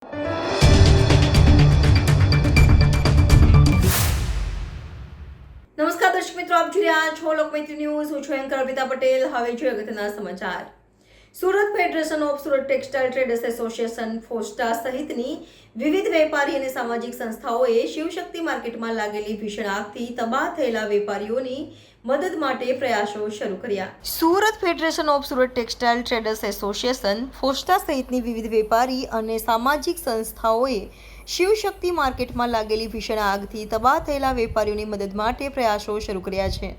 નમસ્કાર દર્શક મિત્રો, આપ જોઈ રહ્યા છો લોકમૈત્રી ન્યૂઝ. હું છું એન્કર અર્પિતા પટેલ. હવે જોઈએ અગત્યના સમાચાર. Surat federation of Surat textile traders association FOSTA સહિતની વિવિધ વેપારી અને સામાજિક સંસ્થાઓએ શિવશક્તિ માર્કેટમાં લાગેલી ભીષણ આગથી તબાહ થયેલા વેપારીઓની મદદ માટે પ્રયાસો શરૂ કર્યા. Surat federation of Surat textile traders association FOSTA સહિતની વિવિધ વેપારી અને સામાજિક સંસ્થાઓએ શિવશક્તિ માર્કેટમાં લાગેલી ભીષણ આગથી તબાહ થયેલા વેપારીઓની મદદ માટે પ્રયાસો શરૂ કર્યા છે.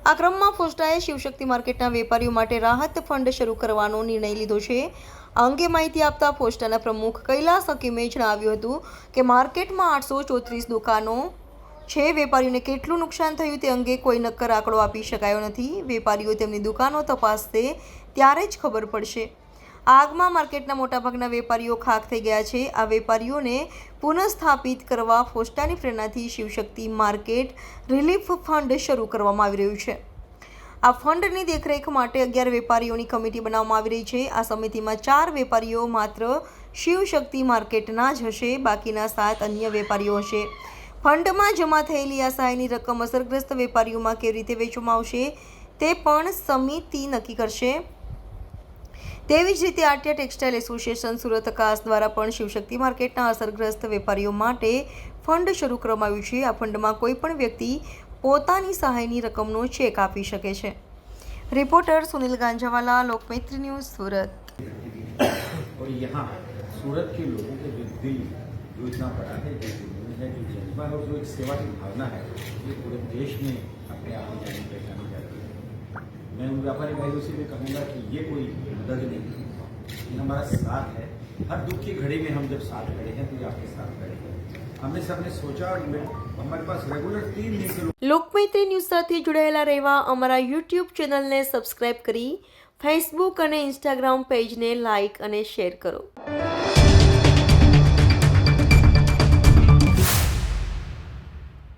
આ ક્રમમાં ફોસ્ટાએ શિવશક્તિ માર્કેટના વેપારીઓ માટે રાહત ફંડ શરૂ કરવાનો નિર્ણય લીધો છે. આ અંગે માહિતી આપતા ફોસ્ટાના પ્રમુખ કૈલાસ હકીમે જણાવ્યું હતું કે માર્કેટમાં 834 દુકાનો છે. વેપારીઓને કેટલું નુકસાન થયું તે અંગે કોઈ નક્કર આંકડો આપી શકાયો નથી. વેપારીઓ તેમની દુકાનો તપાસશે ત્યારે જ ખબર પડશે. આગમાં માર્કેટના મોટાભાગના વેપારીઓ ખાખ થઈ ગયા છે. આ વેપારીઓને પુનઃસ્થાપિત કરવા ફોસ્ટાની પ્રેરણાથી શિવશક્તિ માર્કેટ રિલીફ ફંડ શરૂ કરવામાં આવી રહ્યું છે. આ ફંડની દેખરેખ માટે 11 વેપારીઓની કમિટી બનાવવામાં આવી રહી છે. આ સમિતિમાં 4 વેપારીઓ માત્ર શિવશક્તિ માર્કેટના જ હશે, બાકીના 7 અન્ય વેપારીઓ હશે. ફંડમાં જમા થયેલી આ સહાયની રકમ અસરગ્રસ્ત વેપારીઓમાં કેવી રીતે વહેંચવામાં આવશે તે પણ સમિતિ નક્કી કરશે. તેવી જ રીતે આટ્યા ટેક્સટાઇલ એસોસિએશન સુરત કાસ દ્વારા પણ શિવશક્તિ માર્કેટના અસરગ્રસ્ત વેપારીઓ માટે ફંડ શરૂ કરવામાં આવ્યું છે. આ ફંડમાં કોઈ પણ વ્યક્તિ પોતાની સહાયની રકમનો ચેક આપી શકે છે. Reporter Sunil Ganjawala, Lokmaitri news, Surat. और यहाँ सूरत के लोगों के जो दिल जो इतना बड़ा है, जो जुनून है, जो जज्बा है और जो एक सेवा की भावना है, ये पूरे देश में अपने आप में जानी पहचानी जाती है. मैं उन व्यापारी भाइयों से भी कहूँगा कि ये कोई मदद नहीं है, ये हमारा साथ है. हर दुख की घड़ी में हम जब साथ खड़े हैं तो ये आपके साथ खड़े हैं. हमने सबने सोचा और हमारे पास रेगुलर 3 दिन से લોકમૈત્રી ન્યૂઝ સાથે જોડાયેલા રહેવા અમારા યુટ્યુબ ચેનલને સબસ્ક્રાઇબ કરી ફેસબુક અને ઇન્સ્ટાગ્રામ પેજને લાઇક અને શેર કરો.